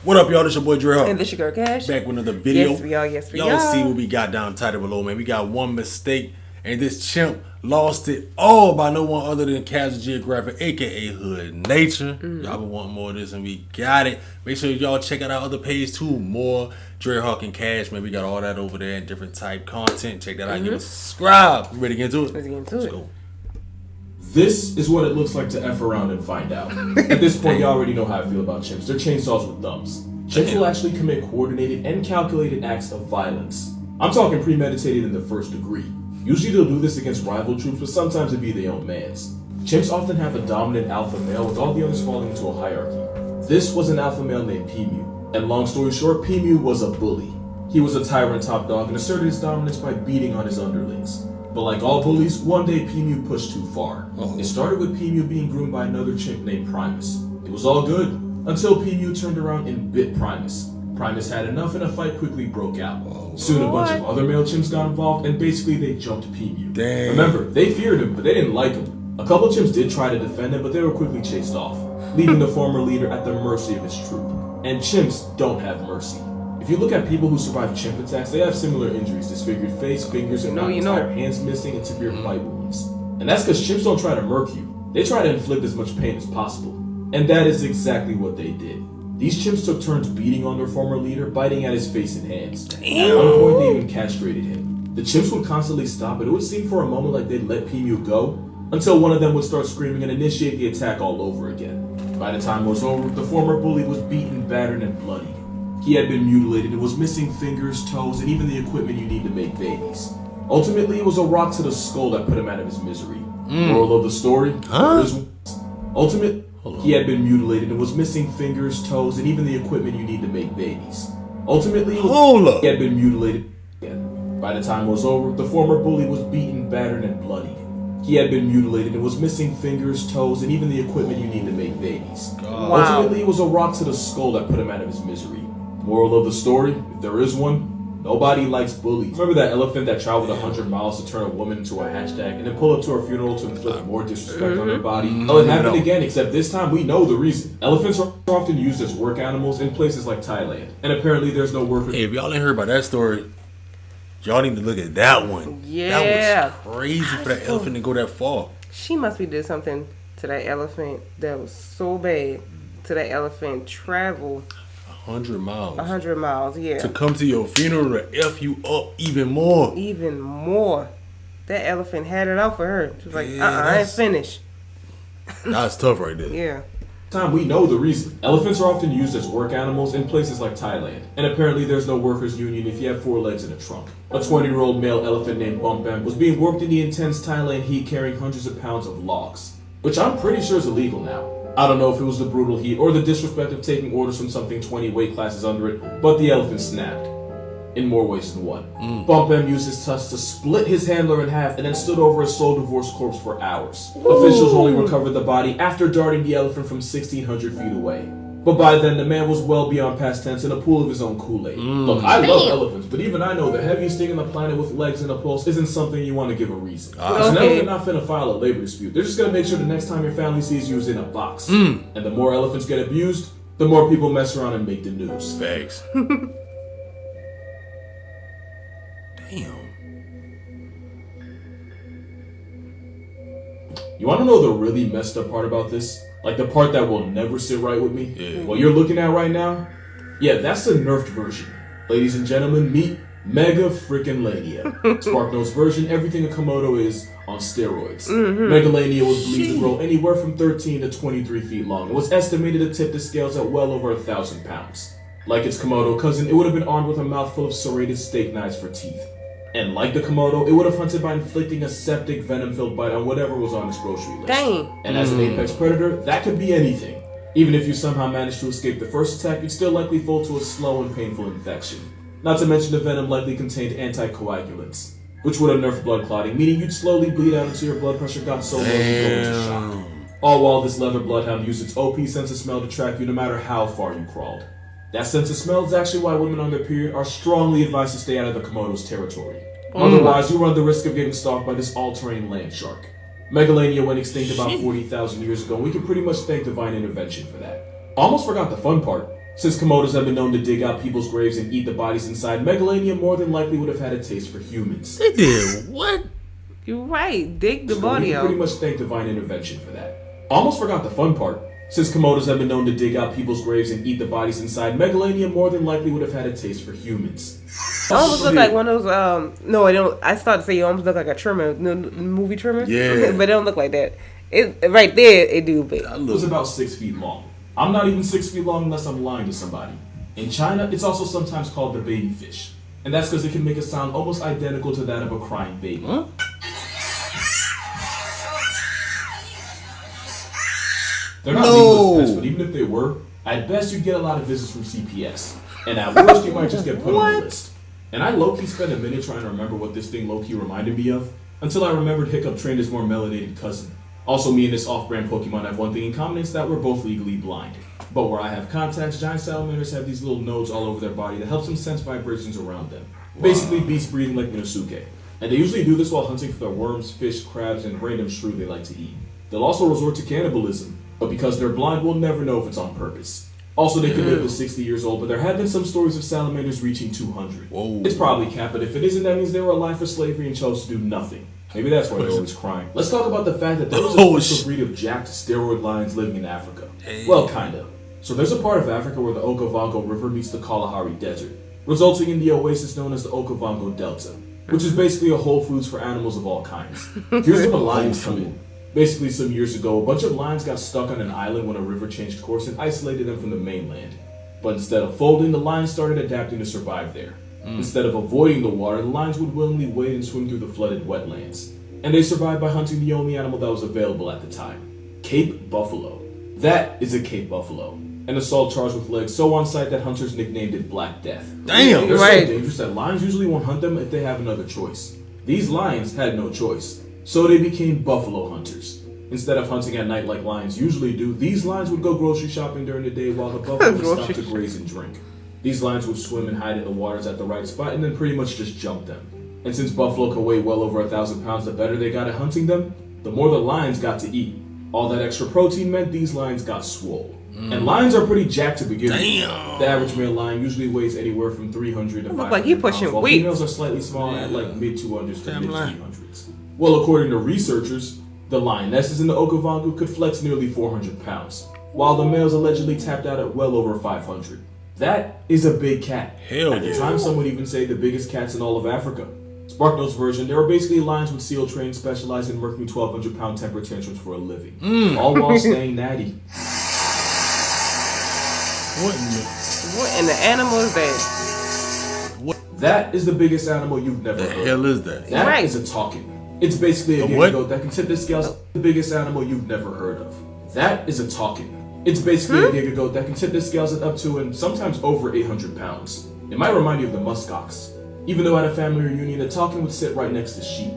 What up, y'all? This your boy Dre. And this your girl Cash. Back with another video. Yes, we are. Y'all see what we got down title below, man. We got one mistake, and this chimp lost it all by no one other than Casual Geographic, aka Hood Nature. Y'all been wanting more of this, and we got it. Make sure y'all check out our other page too. More Dre Hawk and Cash, man. We got all that over there and different type content. Check that out. Give us a subscribe. You ready to get into it? Let's get into it. Go. This is what it looks like to F around and find out. At this point, y'all already know how I feel about chimps. They're chainsaws with thumbs. Chimps will actually commit coordinated and calculated acts of violence. I'm talking premeditated in the first degree. Usually they'll do this against rival troops, but sometimes it be their own mans. Chimps often have a dominant alpha male with all the others falling into a hierarchy. This was an alpha male named P-Mew. And long story short, P-Mew was a bully. He was a tyrant top dog and asserted his dominance by beating on his underlings. But like all bullies, one day P-Mew pushed too far. It started with P-Mew being groomed by another chimp named Primus. It was all good, until P-Mew turned around and bit Primus. Primus had enough and a fight quickly broke out. Soon a bunch of other male chimps got involved and basically they jumped P-Mew. Remember, they feared him, but they didn't like him. A couple chimps did try to defend him, but they were quickly chased off, leaving the former leader at the mercy of his troop. And chimps don't have mercy. If you look at people who survive chimp attacks, they have similar injuries: disfigured face, fingers, and entire hands missing, and severe bite wounds. And that's because chimps don't try to murk you. They try to inflict as much pain as possible. And that is exactly what they did. These chimps took turns beating on their former leader, biting at his face and hands. At one point, they even castrated him. The chimps would constantly stop, and it would seem for a moment like they'd let P-Mew go, until one of them would start screaming and initiate the attack all over again. By the time it was over, the former bully was beaten, battered, and bloodied. He had been mutilated and was missing fingers, toes, and even the equipment you need to make babies. Ultimately, it was a rock to the skull that put him out of his misery. Moral of the story? Ultimately, he had been mutilated and was missing fingers, toes, and even the equipment you need to make babies. Ultimately, he had been mutilated again. By the time it was over, the former bully was beaten, battered, and bloodied. He had been mutilated and was missing fingers, toes, and even the equipment you need to make babies. Ultimately, it was a rock to the skull that put him out of his misery. Moral of the story, if there is one, nobody likes bullies. Remember that elephant that traveled 100 miles to turn a woman into a hashtag and then pull up to her funeral to inflict more disrespect on her body? Well, it happened again, except this time we know the reason. Elephants are often used as work animals in places like Thailand, and apparently there's no workers. Hey, if y'all ain't heard about that story, y'all need to look at that one. Yeah. That was crazy for that elephant to go that far. She must be did something to that elephant that was so bad. To that elephant travel 100 miles. 100 miles, yeah. To come to your funeral to F you up even more. Even more. That elephant had it out for her. She was like, I ain't finished. That's tough right there. Yeah. Time we know the reason. Elephants are often used as work animals in places like Thailand, and apparently there's no workers union if you have 4 legs and a trunk. A 20-year-old male elephant named Bumpam was being worked in the intense Thailand heat carrying hundreds of pounds of logs, which I'm pretty sure is illegal now. I don't know if it was the brutal heat or the disrespect of taking orders from something 20 weight classes under it, but the elephant snapped. In more ways than one. Bumpam used his tusks to split his handler in half and then stood over a soul-divorced corpse for hours. Officials only recovered the body after darting the elephant from 1,600 feet away. But by then, the man was well beyond past tense in a pool of his own Kool-Aid. Look, I love elephants, but even I know the heaviest thing on the planet with legs and a pulse isn't something you want to give a reason. Because an elephant not finna file a labor dispute. They're just gonna make sure the next time your family sees you is in a box. And the more elephants get abused, the more people mess around and make the news. Facts. Damn. You wanna know the really messed up part about this? Like the part that will never sit right with me? Yeah. What you're looking at right now? Yeah, that's the nerfed version. Ladies and gentlemen, meet Mega Frickin' Lania. SparkNote's version, everything a Komodo is on steroids. Megalania was believed to grow anywhere from 13 to 23 feet long and was estimated to tip the scales at well over 1,000 pounds. Like its Komodo cousin, it would have been armed with a mouthful of serrated steak knives for teeth. And like the Komodo, it would have hunted by inflicting a septic, venom-filled bite on whatever was on its grocery list. Dang. And as an apex predator, that could be anything. Even if you somehow managed to escape the first attack, you'd still likely fall to a slow and painful infection. Not to mention the venom likely contained anticoagulants, which would have nerfed blood clotting, meaning you'd slowly bleed out until your blood pressure got so low you'd go into shock. All while this leather bloodhound used its OP sense of smell to track you no matter how far you crawled. That sense of smell is actually why women on their period are strongly advised to stay out of the Komodo's territory. Otherwise, you run the risk of getting stalked by this all-terrain land shark. Megalania went extinct about 40,000 years ago, and we can pretty much thank divine intervention for that. Almost forgot the fun part. Since Komodos have been known to dig out people's graves and eat the bodies inside, Megalania more than likely would have had a taste for humans. They did what? You're right. Dig the So body we can out. pretty much thank divine intervention for that. Almost forgot the fun part. Since Komodos have been known to dig out people's graves and eat the bodies inside, Megalania more than likely would have had a taste for humans. It almost look like one of those. No, it don't. I started to say you almost look like a trimmer, movie trimmer. Yeah. But it don't look like that. It right there, it do. But It was about 6 feet long. I'm not even 6 feet long unless I'm lying to somebody. In China, it's also sometimes called the baby fish. And that's because it can make a sound almost identical to that of a crying baby. Huh? They're not legal as pets, but even if they were, at best you'd get a lot of visits from CPS. And at worst, you might just get put on the list. And I low-key spent a minute trying to remember what this thing low-key reminded me of, until I remembered Hiccup trained his more melanated cousin. Also, me and this off-brand Pokemon have one thing in common, it's that we're both legally blind. But where I have contacts, giant salamanders have these little nodes all over their body that helps them sense vibrations around them. Basically, beasts breathing like Minosuke. And they usually do this while hunting for their worms, fish, crabs, and random shrew they like to eat. They'll also resort to cannibalism, but because they're blind, we'll never know if it's on purpose. Also, they can live to 60 years old, but there have been some stories of salamanders reaching 200. Whoa. It's probably capped, but if it isn't, that means they were alive for slavery and chose to do nothing. Maybe that's why they're always crying. Let's talk about the fact that there was a special breed of jacked steroid lions living in Africa. Well, kinda. So there's a part of Africa where the Okavango River meets the Kalahari Desert, resulting in the oasis known as the Okavango Delta, which is basically a Whole Foods for animals of all kinds. Here's where the lions come in. Basically, some years ago, a bunch of lions got stuck on an island when a river changed course and isolated them from the mainland. But instead of folding, the lions started adapting to survive there. Instead of avoiding the water, the lions would willingly wade and swim through the flooded wetlands. And they survived by hunting the only animal that was available at the time, Cape buffalo. That is a Cape buffalo, an assault charged with legs so on sight that hunters nicknamed it Black Death. Damn. They're Right. so dangerous that lions usually won't hunt them if they have another choice. These lions had no choice, so they became buffalo hunters. Instead of hunting at night like lions usually do, these lions would go grocery shopping during the day while the buffalo would stop to graze and drink. These lions would swim and hide in the waters at the right spot and then pretty much just jump them. And since buffalo can weigh well over 1,000 pounds, the better they got at hunting them, the more the lions got to eat. All that extra protein meant these lions got swole. And lions are pretty jacked to begin with. Damn. The average male lion usually weighs anywhere from 300 to 500 look like he pushing pounds, while weight. females are slightly small at like mid-200s to Damn line. mid-300s. Well, according to researchers, the lionesses in the Okavango could flex nearly 400 pounds, while the males allegedly tapped out at well over 500. That is a big cat. Hell At the yeah. time, some would even say the biggest cats in all of Africa. SparkNote's version, they were basically lions with seal trains specialized in working 1,200-pound temper tantrums for a living, all while staying natty. What in the, what in the animal is that? That is the biggest animal you've never the heard. hell is that? That Right. is a talking. It's basically a A giga what? goat that can tip the scales. The biggest animal you've never heard of. That is a talking. It's basically a giga goat that can tip the scales at up to and sometimes over 800 pounds. It might remind you of the muskox. Even though at a family reunion, a talking would sit right next to sheep.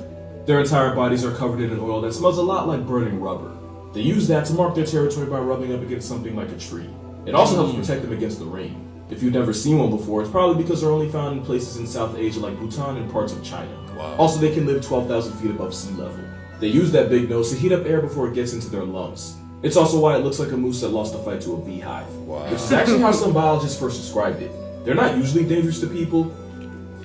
Their entire bodies are covered in an oil that smells a lot like burning rubber. They use that to mark their territory by rubbing up against something like a tree. It also helps protect them against the rain. If you've never seen one before, it's probably because they're only found in places in South Asia like Bhutan and parts of China. Wow. Also, they can live 12,000 feet above sea level. They use that big nose to heat up air before it gets into their lungs. It's also why it looks like a moose that lost a fight to a beehive. Wow. Which is actually how some biologists first described it. They're not usually dangerous to people,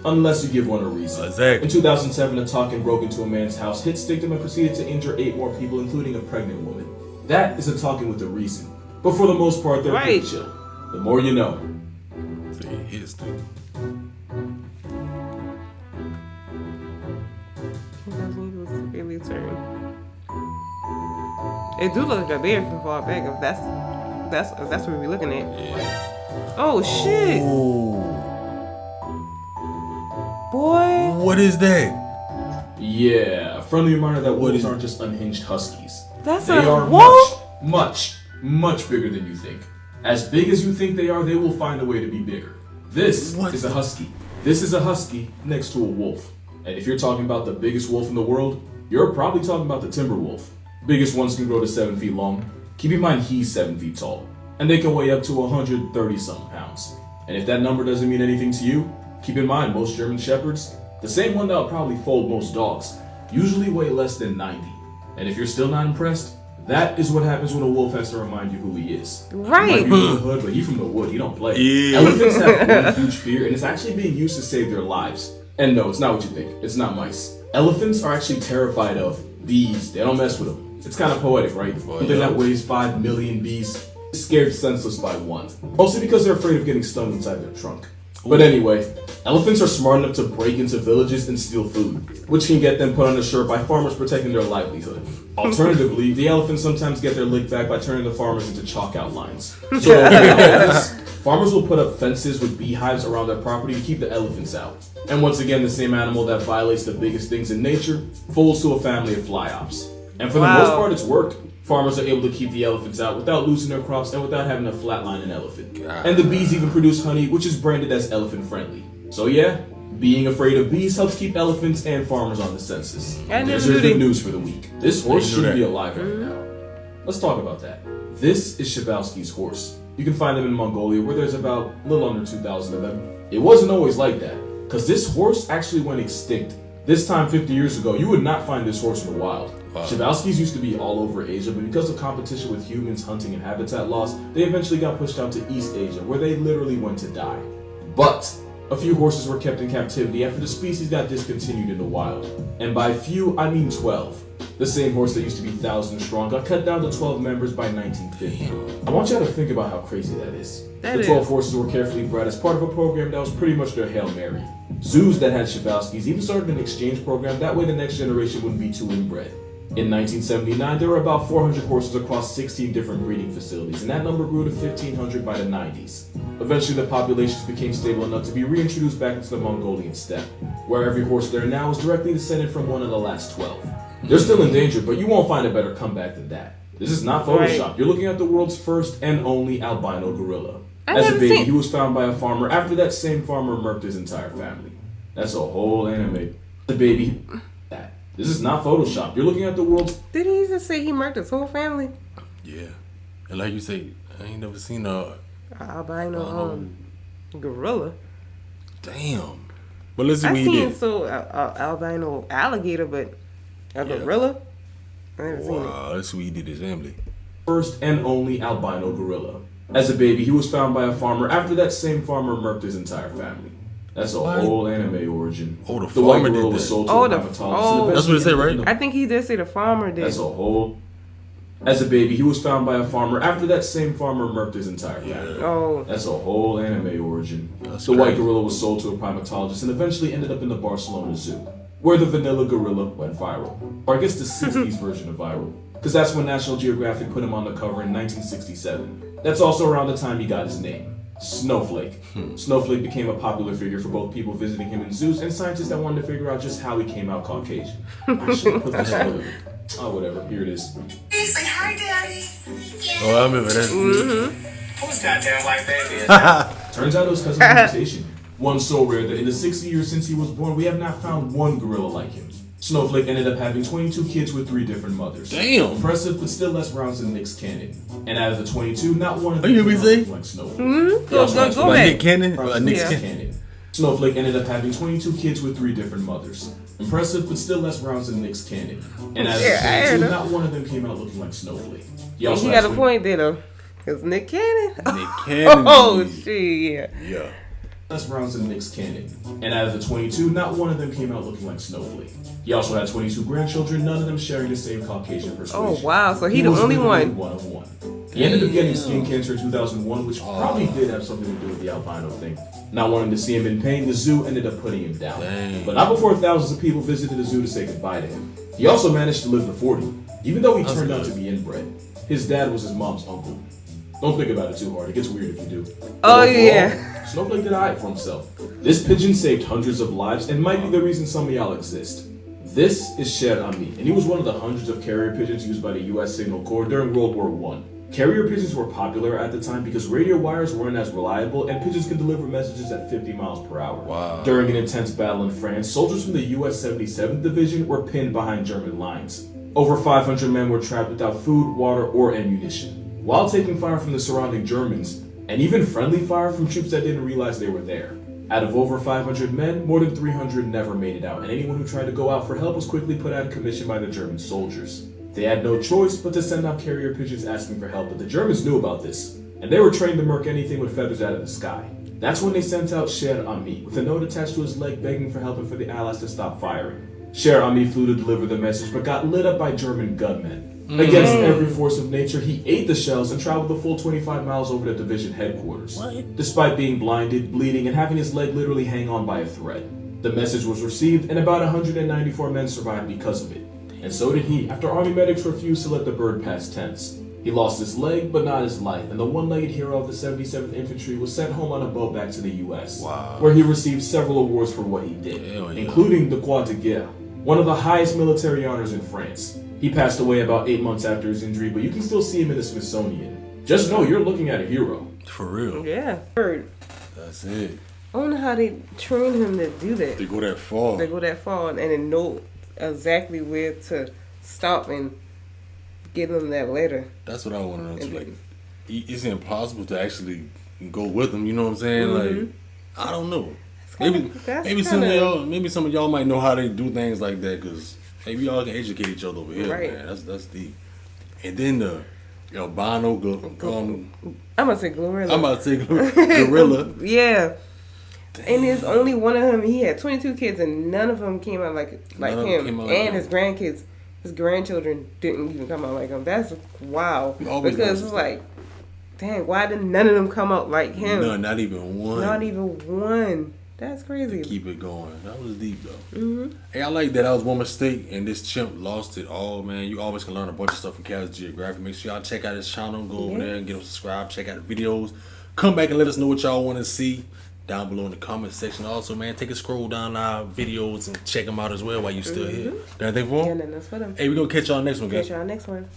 unless you give one a reason. Exactly. In 2007, a talking broke into a man's house, hit, sticked him, and proceeded to injure 8 more people, including a pregnant woman. That is a talking with a reason. But for the most part, they're pretty Right. chill. The more you know. See, his thing. It doesn't even really turn. It do look like a bear from far back. If that's what we're looking at. Yeah. Oh shit, Oh, boy! what is that? Yeah, a friendly reminder that What wolves is- aren't just unhinged huskies. That's They a are wolf. much bigger than you think. As big as you think they are, they will find a way to be bigger. This What? is a husky. This is a husky next to a wolf. And if you're talking about the biggest wolf in the world, you're probably talking about the timber wolf. Biggest ones can grow to 7 feet long. Keep in mind he's 7 feet tall. And they can weigh up to 130 some pounds. And if that number doesn't mean anything to you, keep in mind most German shepherds, the same one that'll probably fold most dogs, usually weigh less than 90. And if you're still not impressed, That is what happens when a wolf has to remind you who he is. Right. He might be from the hood, but he from the wood. He don't play. Yeah. Elephants have one huge fear, and it's actually being used to save their lives. And no, it's not what you think. It's not mice. Elephants are actually terrified of bees. They don't mess with them. It's kind of poetic, right? Something that weighs 5 million bees is scared senseless by one. Mostly because they're afraid of getting stung inside their trunk. But anyway, elephants are smart enough to break into villages and steal food, which can get them put on the shirt by farmers protecting their livelihood. Alternatively, the elephants sometimes get their lick back by turning the farmers into chalk outlines. So, farmers will put up fences with beehives around their property to keep the elephants out. And once again, the same animal that violates the biggest things in nature folds to a family of fly-ops. And for the most part, it's worked. Farmers are able to keep the elephants out without losing their crops and without having to flatline an elephant. And the bees even produce honey, which is branded as elephant friendly. So yeah, being afraid of bees helps keep elephants and farmers on the census. There's your good news for the week. This horse shouldn't be alive right now. Let's talk about that. This is Przewalski's horse. You can find them in Mongolia, where there's about a little under 2,000 of them. It wasn't always like that, because this horse actually went extinct. This time 50 years ago, you would not find this horse in the wild. Wow. Przewalski's used to be all over Asia, but because of competition with humans, hunting, and habitat loss, they eventually got pushed out to East Asia, where they literally went to die. But a few horses were kept in captivity after the species got discontinued in the wild. And by few, I mean 12. The same horse that used to be thousands strong got cut down to 12 members by 1950. I want y'all to think about how crazy that is. The 12 horses were carefully bred as part of a program that was pretty much their Hail Mary. Zoos that had Przewalski's even started an exchange program, that way the next generation wouldn't be too inbred. In 1979, there were about 400 horses across 16 different breeding facilities, and that number grew to 1,500 by the 90s. Eventually, the populations became stable enough to be reintroduced back into the Mongolian steppe, where every horse there now is directly descended from one of the last 12. They're still in danger, but you won't find a better comeback than that. This is not Photoshop. Right. You're looking at the world's first and only albino gorilla. As a baby, he was found by a farmer after that same farmer murked his entire family. That's a whole anime. The baby... This is not Photoshop. You're looking at the world's... Did he just say he murked his whole family? Yeah. And like you say, I ain't never seen a... albino gorilla. Damn. But let's see what he did. Albino alligator, but a gorilla? I never seen it. Wow, let's see what he did to his family. First and only albino gorilla. As a baby, he was found by a farmer after that same farmer murked his entire family. That's a whole anime origin. Oh, the white farmer gorilla did was that. sold to a primatologist. That's what it said, right? I think he did say the farmer did. That's a whole... As a baby, he was found by a farmer after that same farmer murked his entire family. Oh. That's a whole anime origin. That's the white gorilla was sold to a primatologist and eventually ended up in the Barcelona Zoo, where the vanilla gorilla went viral. Or I guess the 60s version of viral. Because that's when National Geographic put him on the cover in 1967. That's also around the time he got his name. Snowflake. Snowflake became a popular figure for both people visiting him in zoos and scientists that wanted to figure out just how he came out Caucasian. I should have put this on. Oh, whatever. Here it is. Hey, say hi, Daddy. Oh, I remember that. Whose goddamn white baby is that? Turns out it was cousin mutation. One so rare that in the 60 years since he was born, we have not found one gorilla like him. Snowflake ended up having 22 kids with 3 different mothers. Damn. Impressive, but still less rounds than Nick's Cannon. And out of the 22, not one of them like Snowflake. Go ahead. Nick Cannon? Nick's Cannon. Snowflake ended up having 22 kids with 3 different mothers. Impressive, but still less rounds than Nick's Cannon. And out of the 22, not one of them came out looking like Snowflake. He got a point there, though. Because Nick Cannon? Nick Cannon. Oh, shit, Yeah. Less rounds than Nick's Cannon. And out of the 22, not one of them came out looking like Snowflake. He also had 22 grandchildren, none of them sharing the same Caucasian persuasion. Oh, wow. So he the only one. One of one. He ended up getting skin cancer in 2001, which probably did have something to do with the albino thing. Not wanting to see him in pain, the zoo ended up putting him down. Dang. But not before thousands of people visited the zoo to say goodbye to him. He also managed to live to 40, even though he turned out to be inbred. His dad was his mom's uncle. Don't think about it too hard. It gets weird if you do. Oh, yeah. Snowflake did alright for himself. This pigeon saved hundreds of lives and might be the reason some of y'all exist. This is Sher Ami, and he was one of the hundreds of carrier pigeons used by the U.S. Signal Corps during World War I. Carrier pigeons were popular at the time because radio wires weren't as reliable and pigeons could deliver messages at 50 miles per hour. Wow. During an intense battle in France, soldiers from the U.S. 77th Division were pinned behind German lines. Over 500 men were trapped without food, water, or ammunition, while taking fire from the surrounding Germans, and even friendly fire from troops that didn't realize they were there. Out of over 500 men, more than 300 never made it out, and anyone who tried to go out for help was quickly put out of commission by the German soldiers. They had no choice but to send out carrier pigeons asking for help, but the Germans knew about this, and they were trained to murk anything with feathers out of the sky. That's when they sent out Cher Ami, with a note attached to his leg begging for help and for the Allies to stop firing. Cher Ami flew to deliver the message, but got lit up by German gunmen. Against every force of nature, he ate the shells and traveled the full 25 miles over to division headquarters. What? Despite being blinded, bleeding, and having his leg literally hang on by a thread. The message was received, and about 194 men survived because of it. And so did he, after army medics refused to let the bird pass tense. He lost his leg, but not his life, and the one-legged hero of the 77th Infantry was sent home on a boat back to the U.S., Wow. where he received several awards for what he did, Hell yeah. including the Croix de Guerre, one of the highest military honors in France. He passed away about 8 months after his injury, but you can still see him in the Smithsonian. Just know you're looking at a hero. For real. Yeah. Bird. That's it. I wonder how they train him to do that. They go that far. They go that far and then know exactly where to stop and get them that letter. That's what I want to know too. Like, it's impossible to actually go with them. You know what I'm saying? Like, I don't know. Maybe some of y'all might know how they do things like that, because maybe y'all can educate each other over here, Right. man. That's deep. And then the albino, I'm gonna say gorilla. I'm about to say gorilla. Yeah. And there's only one of him. He had 22 kids, and none of them came out like None of them him. came out like And him. his grandkids, his grandchildren didn't even come out like him. That's wow. always Because noticed it's like, dang, why did none of them come out like him? No, not even one. Not even one. That's crazy. Keep it going. That was deep though. Hey, I like that. That was one mistake, and this chimp lost it all, man. You always can learn a bunch of stuff from Cavs Geographic. Make sure y'all check out his channel. Go over there and get him subscribed. Check out the videos. Come back and let us know what y'all want to see down below in the comment section. Also, man, take a scroll down our videos and check them out as well while you still here. Got anything for Yeah, him? nothing else for them. Hey, we gonna catch y'all next one, guys. Catch y'all next one.